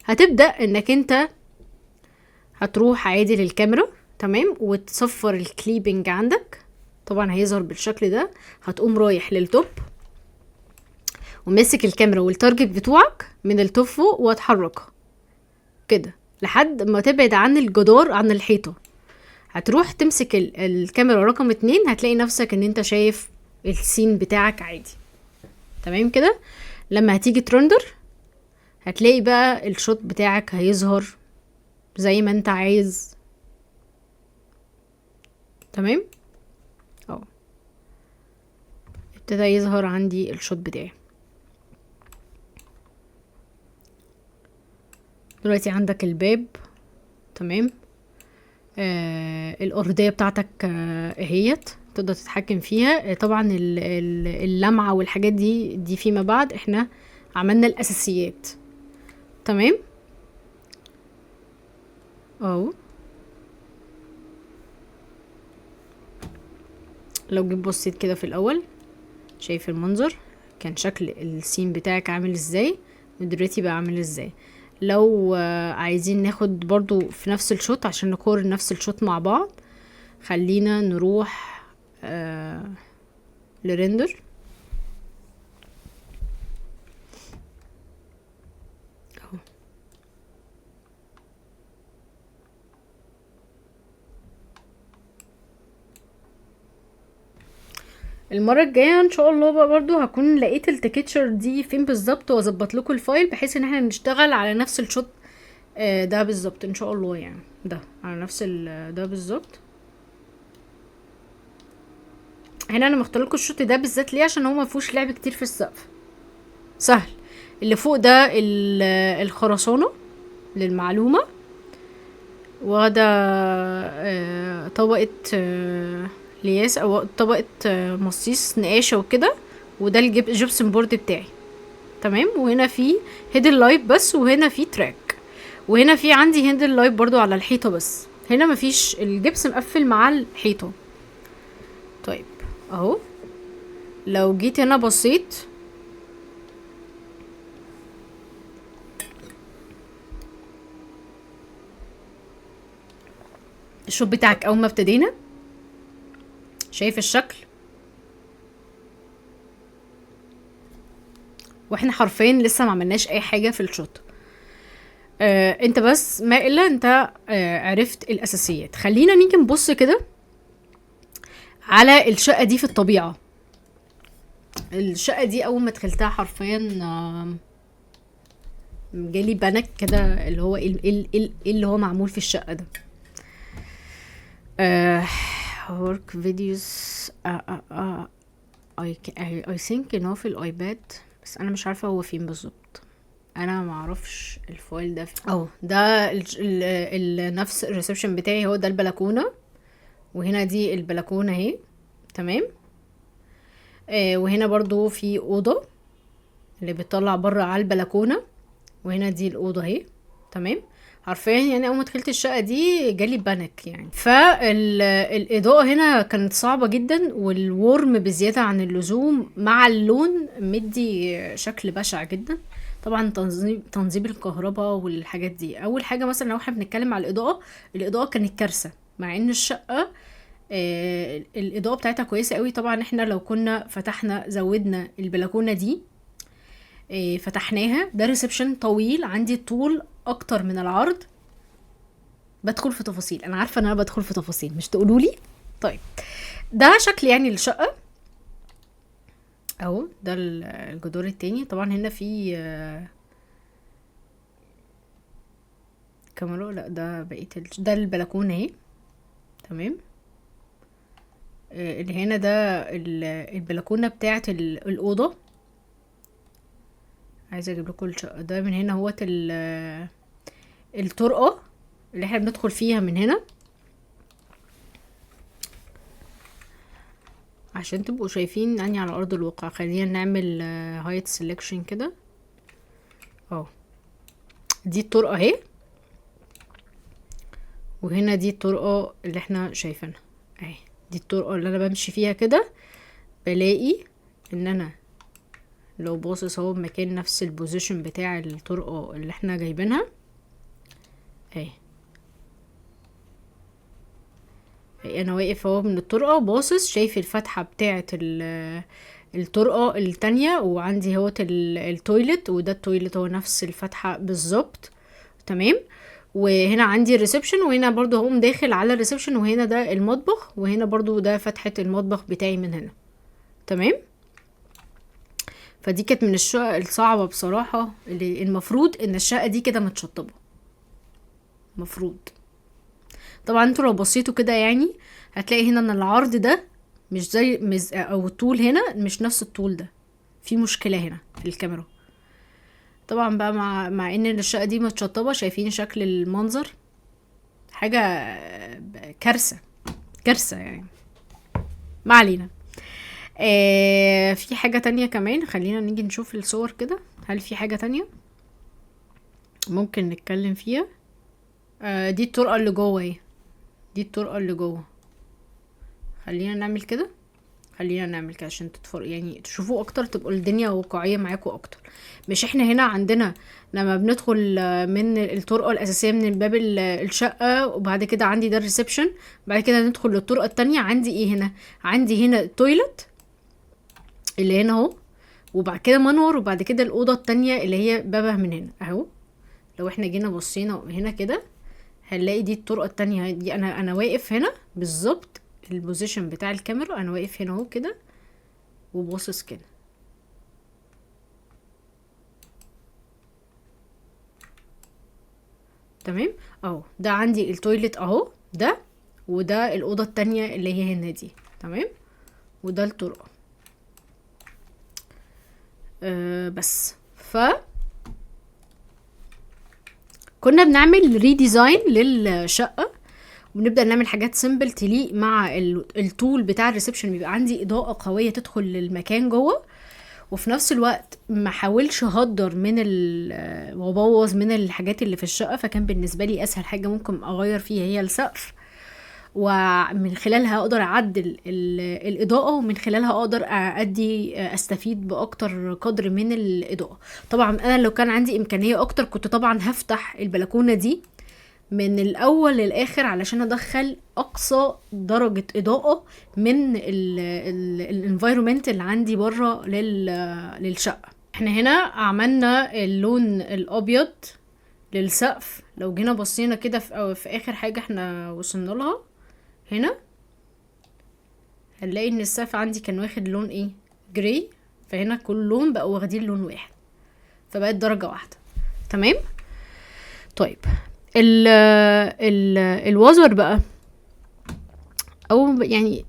هتبدأ انك انت هتروح عادي للكاميرا. تمام. وتصفر الكليبنج عندك، طبعا هيظهر بالشكل ده. هتقوم رايح للتوب وماسك الكاميرا والتارجت بتوعك من التوب فوق وهتحركها كده لحد ما تبعد عن الجدار، عن الحيطة. هتروح تمسك الكاميرا رقم 2، هتلاقي نفسك ان انت شايف السين بتاعك عادي. تمام كده. لما هتيجي ترندر هتلاقي بقى الشوت بتاعك هيظهر زي ما انت عايز. تمام. اهو ابتدى يظهر عندي الشوت بتاعي. دلوقتي عندك الباب، تمام. الأرضية بتاعتك اهيت تقدر تتحكم فيها. طبعا اللمعة والحاجات دي فيما بعد، احنا عملنا الأساسيات، تمام. اهو لو جيت بصيت كده في الأول، شايف المنظر كان شكل السين بتاعك عامل ازاي، ودلوقتي بقى عامل ازاي. لو عايزين ناخد برضو في نفس الشوت عشان نقارن نفس الشوت مع بعض، خلينا نروح لريندر. اهو المره الجايه ان شاء الله بقى برضو هكون لقيت التكتشر دي فين بالظبط، واظبط لكم الفايل بحيث ان احنا نشتغل على نفس الشوت ده بالظبط ان شاء الله. يعني ده على نفس ده بالظبط. هنا انا مختار لكم الشوت ده بالذات ليه؟ عشان هو ما فيهوش لعب كتير في السقف، سهل. اللي فوق ده الخرسانه للمعلومه، وده طبقه لياس او طبقه مصيص نقاشه وكده، وده الجبسن بورد بتاعي، تمام. وهنا في هيدن لايت بس، وهنا في تراك، وهنا في عندي هيدن لايت برضو على الحيطه بس. هنا مفيش، الجبس مقفل مع الحيطه. طيب اهو لو جيت هنا بصيت، الشوط بتاعك اول ما ابتدينا، شايف الشكل؟ واحنا حرفيا لسه ما عملناش اي حاجه في الشوط. انت بس ما الا انت عرفت الاساسيات. خلينا نيجي نبص كده على الشقه دي في الطبيعه. الشقه دي اول ما دخلتها حرفيا جالي بانك كده، اللي هو ايه اللي هو معمول في الشقه ده. work videos I think ان هو في الايباد، بس انا مش عارفه هو فين بالظبط. انا ما اعرفش الفايل ده ده نفس الريسبشن بتاعي. هو ده البلكونه، وهنا دي البلكونه اهي، تمام. وهنا برضو في اوضه اللي بتطلع بره على البلكونه، وهنا دي الاوضه اهي، تمام. حرفيا يعني اول ما دخلت الشقه دي جالي بانك يعني. فالاضاءه هنا كانت صعبه جدا، والورم بزياده عن اللزوم مع اللون مدي شكل بشع جدا. طبعا تنظيم الكهرباء والحاجات دي. اول حاجه مثلا لو احنا بنتكلم على الاضاءه كانت كارثه، مع ان الشقه الاضاءه بتاعتها كويسه قوي. طبعا احنا لو كنا فتحنا زودنا البلكونه دي، فتحناها، ده ريسبشن طويل عندي، طول اكتر من العرض. بدخل في تفاصيل، انا عارفه ان انا بدخل في تفاصيل، مش تقولوا لي. طيب ده شكل يعني الشقه اهو. ده الجدار التاني. طبعا هنا في كاميرا، لا ده بقيه ده البلكونه اهي، تمام. اللي هنا ده البلكونه بتاعه الاوضه. عايزه اجيب لكم الشقه ده من هنا. هو الطرقه اللي احنا بندخل فيها من هنا، عشان تبقوا شايفين اني على ارض الواقع. خلينا نعمل هايت سيلكشن كده اهو. دي الطرقه اهي، وهنا دي الطرقه اللي احنا شايفينها اهي. دي الطرقه اللي انا بمشي فيها كده، بلاقي ان انا لو باصص اهو مكان نفس البوزيشن بتاع الطرقه اللي احنا جايبينها اهي. انا واقف اهو من الطرقه باصص، شايف الفتحه بتاعه الطرقه التانية، وعندي اهوت التويلت، وده التويلت هو نفس الفتحه بالظبط، تمام. وهنا عندي الريسبشن، وهنا برضو هقوم داخل على الريسبشن، وهنا ده المطبخ، وهنا برضو ده فتحه المطبخ بتاعي من هنا، تمام. فدي كانت من الشقق الصعبه بصراحه، اللي المفروض ان الشقه دي كده متشطبه مفروض. طبعا انتوا لو بصيتوا كده يعني هتلاقي هنا ان العرض ده مش زي او الطول هنا مش نفس الطول ده، في مشكله هنا في الكاميرا. طبعا بقى مع ان الشقه دي متشطبه، شايفين شكل المنظر حاجه كارثه كارثه يعني. ما علينا. في حاجه تانية كمان، خلينا نيجي نشوف الصور كده، هل في حاجه تانية ممكن نتكلم فيها؟ دي الطرقه اللي جوه اهي، دي الطرقه اللي جوه. خلينا نعمل كده، خلينا نعمل كده عشان يعني تشوفوا اكتر، تبقوا الدنيا واقعيه معاكم اكتر. مش احنا هنا عندنا لما بندخل من الطرقه الاساسيه من باب الشقه، وبعد كده عندي ده الريسبشن، بعد كده ندخل للطرقه التانية، عندي ايه هنا؟ عندي هنا التويلت اللي هنا اهو، وبعد كده منور، وبعد كده الاوضه التانية اللي هي بابها من هنا اهو. لو احنا جينا بصينا هنا كده هنلاقي دي الطرقه التانية دي. انا واقف هنا بالظبط، البوزيشن بتاع الكاميرا انا واقف هنا اهو كده وباصص كده. تمام اهو، ده عندي التويلت اهو ده، وده الاوضه التانية اللي هي هنا دي. تمام، وده الطرقه. بس كنا بنعمل ريديزاين للشقه، ونبدا نعمل حاجات سيمبل تليق مع الطول بتاع الريسبشن، بيبقى عندي اضاءه قويه تدخل للمكان جوه، وفي نفس الوقت ما حاولش اهدر من وابوظ من الحاجات اللي في الشقه. فكان بالنسبه لي اسهل حاجه ممكن اغير فيها هي السقف، ومن خلالها اقدر اعدل الاضاءه، ومن خلالها اقدر استفيد باكتر قدر من الاضاءه. طبعا انا لو كان عندي امكانيه اكتر كنت طبعا هفتح البلكونه دي من الاول للاخر علشان ادخل اقصى درجة اضاءة من الانفايرومنت اللي عندي بره للشقة. احنا هنا عملنا اللون الابيض للسقف. لو جينا بصينا كده في اخر حاجة احنا وصلنا لها هنا، هنلاقي ان السقف عندي كان واخد لون ايه؟ جراي. فهنا كل لون بقى واخدين لون واحد، فبقت درجة واحدة. تمام. طيب الوزر بقى، او يعني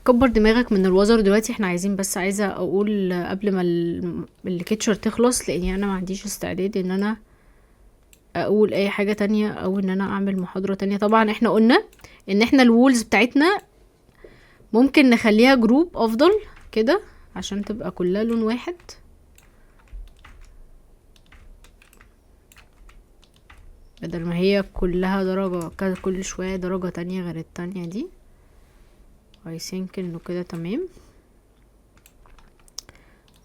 كبر دماغك من الوزر دلوقتي. احنا عايزين بس عايزة اقول قبل ما الكيتشر تخلص، لاني انا ما عنديش استعداد ان انا اقول اي حاجة تانية او ان انا اعمل محاضرة تانية. طبعا احنا قلنا ان احنا الوولز بتاعتنا ممكن نخليها جروب افضل كده عشان تبقى كلها لون واحد. بدل ما هي كلها درجة كل شوية درجة تانية غير التانية دي. I think انه كده تمام.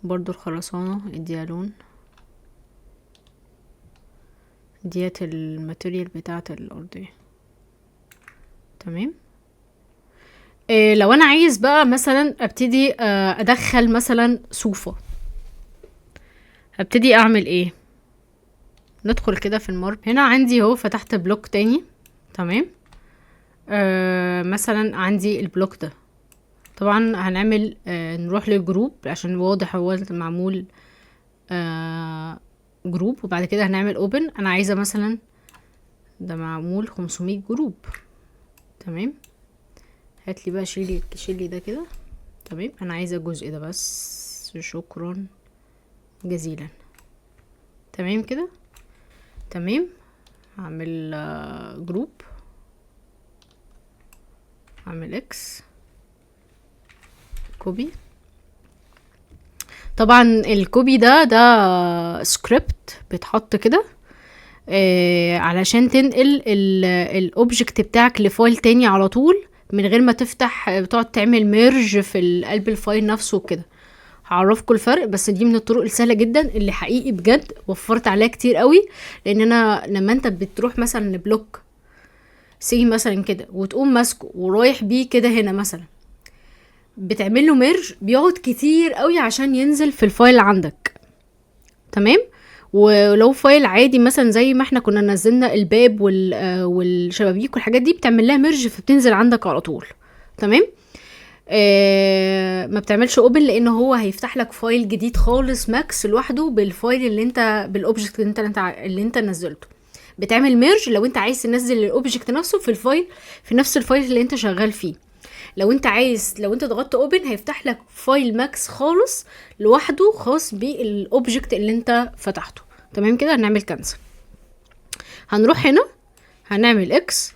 برضو الخرسانة اديها لون، ديت الماتيريال بتاعت الارضية. تمام. لو انا عايز بقى مثلا ابتدي ادخل مثلا صوفة، هبتدي اعمل ايه؟ ندخل كده في المارك. هنا عندي اهو فتحت بلوك تاني. تمام. مثلا عندي البلوك ده، طبعا هنعمل نروح للجروب عشان واضح هو معمول جروب، وبعد كده هنعمل اوبن. انا عايزة مثلا ده معمول 500 جروب. تمام. هاتلي بقى شيلي ده كده. تمام. انا عايزة الجزء ده بس، شكرا جزيلا. تمام كده. تمام. هعمل جروب، هعمل اكس كوبي. طبعا الكوبي ده سكريبت بيتحط كده علشان تنقل الاوبجكت بتاعك لفايل تاني على طول من غير ما تفتح بتقعد تعمل ميرج في قلب الفايل نفسه كده. هعرفكم الفرق، بس دي من الطرق السهله جدا اللي حقيقي بجد وفرت عليها كتير قوي. لان انا لما انت بتروح مثلا بلوك سي مثلا كده وتقوم ماسكه ورايح بيه كده هنا مثلا، بتعمل له ميرج، بيقعد كتير قوي عشان ينزل في الفايل عندك. تمام. ولو فايل عادي مثلا زي ما احنا كنا نزلنا الباب والشبابيك والحاجات دي، بتعمل لها ميرج فبتنزل عندك على طول. تمام. ما بتعملش اوبن لان هو هيفتح لك فايل جديد خالص ماكس لوحده بالفايل اللي انت بالاوبجكت اللي انت نزلته. بتعمل ميرج لو انت عايز تنزل الاوبجكت نفسه في الفايل، في نفس الفايل اللي انت شغال فيه. لو انت ضغطت اوبن هيفتح لك فايل ماكس خالص لوحده خاص بالاوبجكت اللي انت فتحته. تمام كده. هنعمل كنسل، هنروح هنا هنعمل اكس،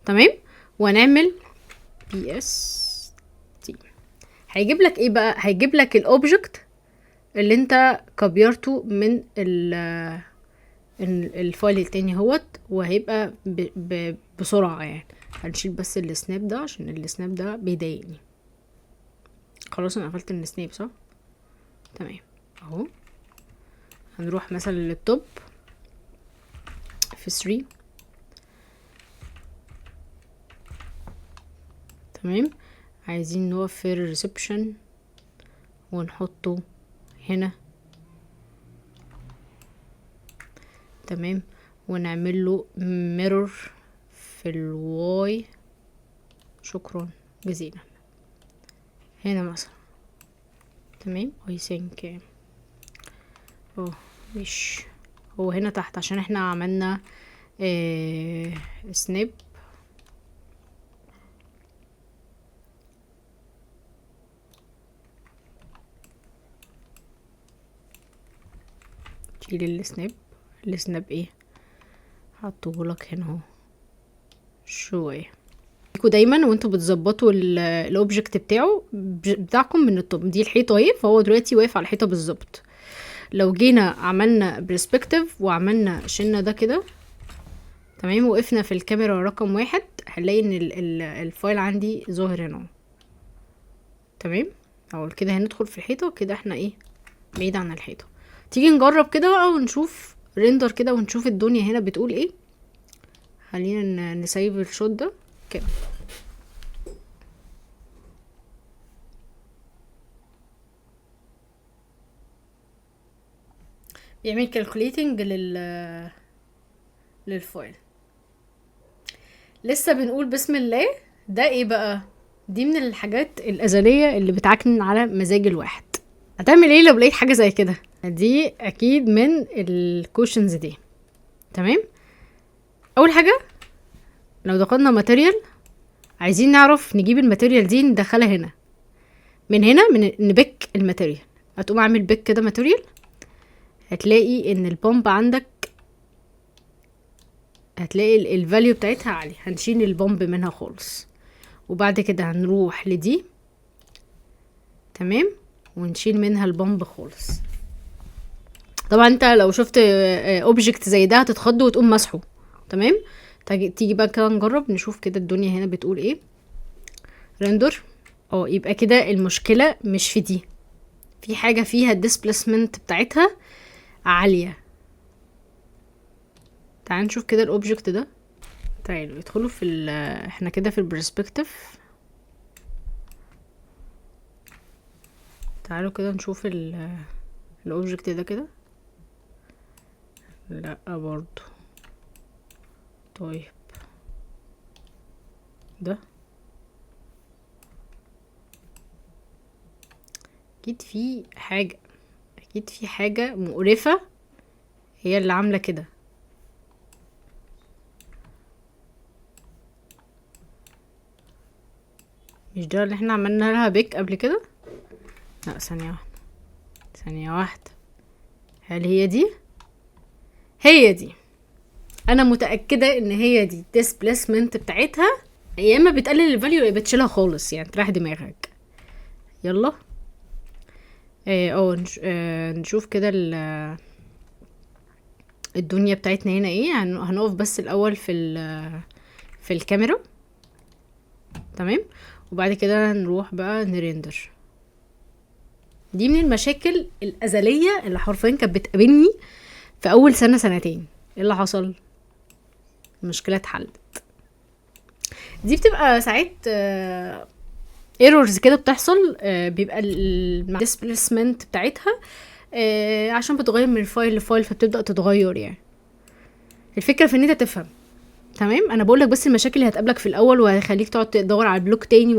تمام، وهنعمل بي اس تي. هيجيب لك ايه بقى؟ هيجيب لك الاوبجكت اللي انت كبيرته من الفايل التاني هوت، وهيبقى بسرعة يعني. هنشيل بس السناب ده عشان السناب ده بيضايقني. خلاص انا قفلت السناب صح؟ تمام اهو. هنروح مثلا للتوب في 3، تمام. عايزين نوفر الريسبشن ونحطه هنا، تمام، ونعمل له ميرور في الواي، شكرا جزيلا، هنا مثلا، تمام. I think مش هو هنا تحت عشان احنا عملنا سناب. شيل السناب ايه، حطهولك هنا اهو شويه. دايما وانتوا بتظبطوا الاوبجكت بتاعكم من التوب. دي الحيطه اهي، فهو دلوقتي واقف على الحيطه بالظبط. لو جينا عملنا برسبكتيف وعملنا شلنا ده كده، تمام، وقفنا في الكاميرا رقم 1، هنلاقي ان الفايل عندي ظاهر هنا، تمام. اول كده هندخل في الحيطه وكده احنا ايه، بعيد عن الحيطه. تيجي نجرب كده بقى ونشوف ريندر كده ونشوف الدنيا هنا بتقول ايه. خلينا نسيب الشوت ده كده. بيعمل كالكوليتنج للفايل. لسه بنقول بسم الله. ده ايه بقى؟ دي من الحاجات الازليه اللي بتعكنن على مزاج الواحد. هتعمل ايه لو لقيت حاجه زي كده؟ دي اكيد من الكوشنز دي، تمام. اول حاجه لو دخلنا ماتيريال، عايزين نعرف نجيب الماتيريال دي ندخلها هنا. من هنا نبك الماتيريال. هتقوم اعمل بك كده ماتيريال، هتلاقي ان البومب عندك، هتلاقي الفاليو بتاعتها عالية. هنشيل البومب منها خالص، وبعد كده هنروح لدي، تمام، ونشيل منها البومب خالص. طبعا انت لو شفت اوبجكت زي ده هتتخض وتقوم مسحه، تمام. تيجي بقى كده نجرب نشوف كده الدنيا هنا بتقول ايه. ريندر، يبقى كده المشكلة مش في دي، في حاجة فيها الديسبليسمنت بتاعتها عالية. تعال نشوف كده الاوبجكت ده. تعالوا يدخلوا في احنا كده في البرسبكتيف. تعالوا كده نشوف الاوبجكت ده كده. لا برضو. طيب ده اكيد في حاجة، اكيد في حاجة مقرفة هي اللي عاملة كده. مش ده اللي احنا عملنا لها بيك قبل كده؟ لا، ثانية واحدة. هل هي دي؟ هي دي. انا متأكدة ان هي دي الديسبليسمنت بتاعتها. يا اما بتقلل الفاليو يا بتشيلها خالص، يعني تريح دماغك. يلا نشوف كده الدنيا بتاعتنا هنا ايه. هنقف بس الاول في الكاميرا، تمام، وبعد كده نروح بقى نريندر. دي من المشاكل الازليه اللي حرفيا كانت بتقابلني في اول سنه سنتين. ايه اللي حصل؟ المشكله اتحلت. دي بتبقى ساعات ايرورز كده بتحصل، بيبقى الديسبليسمنت بتاعتها عشان بتغير من فايل لفايل، فبتبدا تتغير يعني. الفكره في ان انت تفهم، تمام. انا بقول لك بس المشاكل اللي هتقابلك في الاول وهيخليك تقعد تدور على بلوك تاني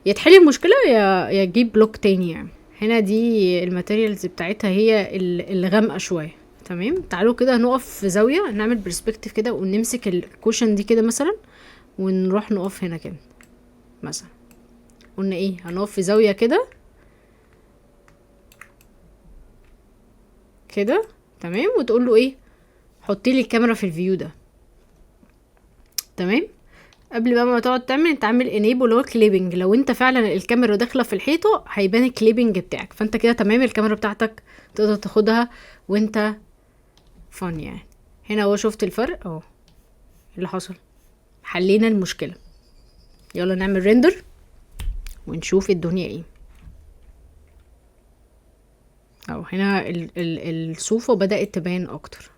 يا تحل المشكله يا تجيب بلوك تاني يعني. هنا دي الماتيريالز بتاعتها هي اللي غامقه شويه، تمام. تعالوا كده نقف في زاويه، نعمل برسبكتيف كده ونمسك الكوشن دي كده مثلا، ونروح نقف هنا كده مثلا. قلنا ايه؟ هنقف في زاويه كده كده، تمام، وتقول له ايه، حطي لي الكاميرا في الفيو ده. تمام. قبل بقى ما تقعد تعمل، انت عامل انيبل اللي هو كليبنج، لو انت فعلا الكاميرا داخله في الحيطه هيبان الكليبنج بتاعك، فانت كده تمام، الكاميرا بتاعتك تقدر تاخدها وانت فن يعني. هنا هو شفت الفرق اهو اللي حصل، حلينا المشكله. يلا نعمل ريندر ونشوف الدنيا ايه. اهو هنا الصوفه بدات تبان اكتر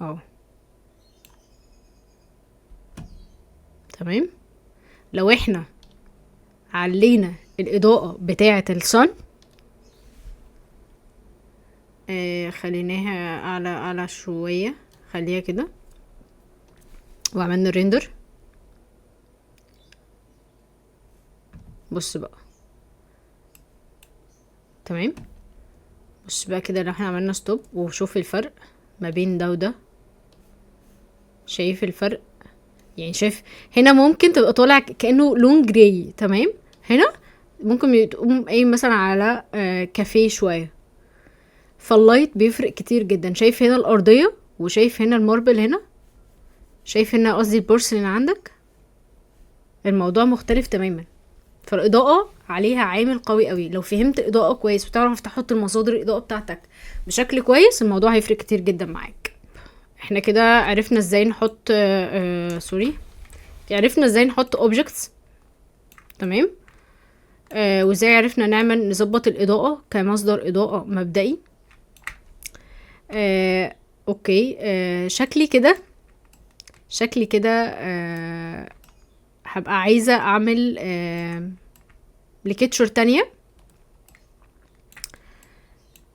اهو. تمام. لو احنا علينا الاضاءة بتاعة الصن، خليناها اعلى شوية، خليها كده، وعملنا ريندر. بص بقى، تمام. بص بقى كده، لو احنا عملنا ستوب وشوف الفرق ما بين ده وده، شايف الفرق؟ يعني شايف هنا ممكن تبقى طالع كأنه لون جراي، تمام. هنا ممكن تقوم ايه مثلا على كافيه شوية، فاللايت بيفرق كتير جدا. شايف هنا الأرضية، وشايف هنا الماربل هنا، شايف هنا قصدي البورسلين عندك، الموضوع مختلف تماما. فالإضاءة عليها عامل قوي قوي. لو فهمت الإضاءة كويس وتعرف تحط المصادر الإضاءة بتاعتك بشكل كويس، الموضوع هيفرق كتير جدا معاك. احنا كده عرفنا ازاي نحط سوري، عرفنا ازاي نحط objects، تمام. وازاي عرفنا نظبط الإضاءة كمصدر إضاءة مبدئي. اوكي. شكلي كده هبقى عايزة اعمل لكيتشر تانية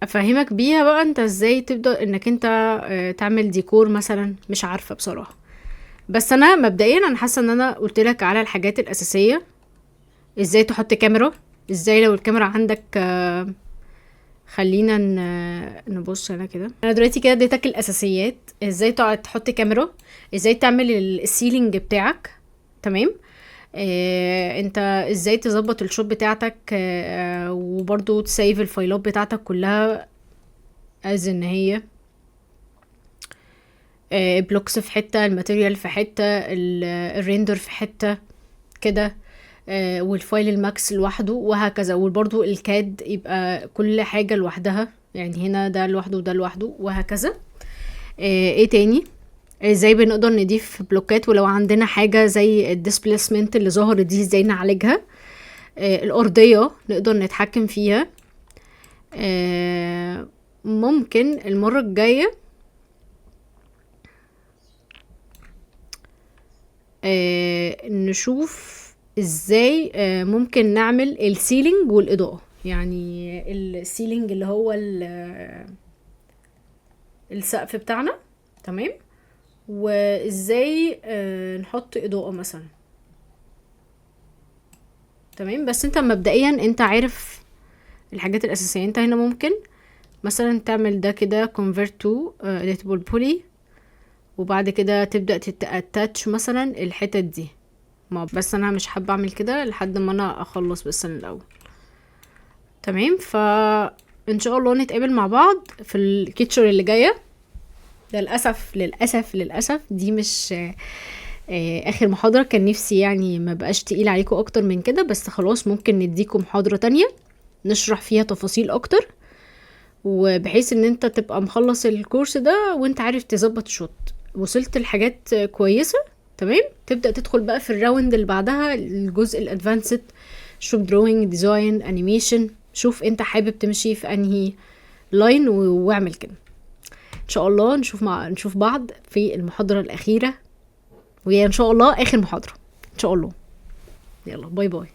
افهمك بيها بقى انت ازاي تبدأ انك انت تعمل ديكور مثلا. مش عارفة بصراحة، بس انا مبدئيا انا حاسة ان انا قلت لك على الحاجات الاساسية. ازاي تحط كاميرا، ازاي لو الكاميرا عندك خلينا نبص هنا كده. انا دلوقتي كده اديتك الاساسيات، ازاي تقعد تحط كاميرا، ازاي تعمل السيلينج بتاعك، تمام. انت ازاي تظبط الشوت بتاعتك، وبرضو تسيف الفايلات بتاعتك كلها از ان هي بلوكس في حتة، الماتيريال في حتة، الريندر في حتة كده، والفايل الماكس لوحده وهكذا. وبرضو الكاد يبقى كل حاجة لوحدها، يعني هنا ده لوحده وده لوحده وهكذا. ايه تاني، ازاي بنقدر نضيف بلوكات، ولو عندنا حاجة زي الديسبليسمنت اللي ظهرت دي ازاي نعالجها. الأرضية نقدر نتحكم فيها. ممكن المرة الجاية نشوف ازاي ممكن نعمل السيلينج والإضاءة. يعني السيلينج اللي هو السقف بتاعنا، تمام، وازاي نحط إضاءة مثلا، تمام. بس انت مبدئيا انت عارف الحاجات الأساسية. انت هنا ممكن مثلا تعمل ده كده convert to editable poly، وبعد كده تبدأ تتاتش مثلا الحتت دي. ما بس انا مش حابة اعمل كده لحد ما انا اخلص بس انا الاول، تمام. ان شاء الله نتقابل مع بعض في الكيتشر اللي جاية. للأسف دي مش اخر محاضرة. كان نفسي يعني ما بقاش تقيل عليكم اكتر من كده، بس خلاص ممكن نديكم محاضرة تانية نشرح فيها تفاصيل اكتر، وبحيث ان انت تبقى مخلص الكورس ده وانت عارف تظبط شوت، وصلت لحاجات كويسة، تمام. تبدأ تدخل بقى في الراوند اللي بعدها، الجزء الادفانسد، شوف دروينج، ديزاين، انيميشن. شوف انت حابب تمشي في انهي لاين واعمل كده. ان شاء الله نشوف بعض في المحاضرة الأخيرة، وهي ان شاء الله اخر محاضرة ان شاء الله. يلا باي باي.